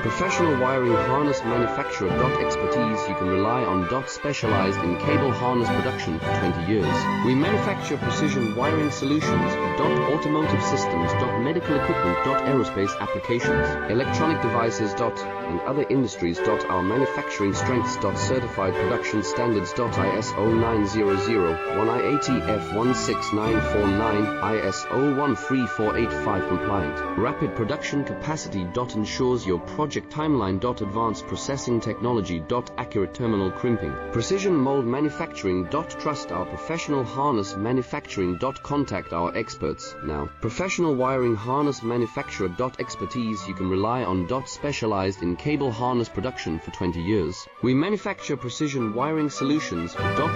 Professional wiring harness manufacturer. Expertise you can rely on. Specialized in cable harness production for 20 years. We manufacture precision wiring solutions for automotive systems. Medical equipment. Aerospace applications. Electronic devices. And other industries. Our manufacturing strengths. Certified production standards. ISO 9001 IATF 16949 ISO 13485 compliant. Rapid production capacity. Ensures your project timeline. Advanced processing technology. Accurate terminal crimping. Precision mold manufacturing. Trust our professional harness manufacturing. Contact our experts now. Professional wiring harness manufacturer. Expertise you can rely on. Specialized in cable harness production for 20 years. We manufacture precision wiring solutions for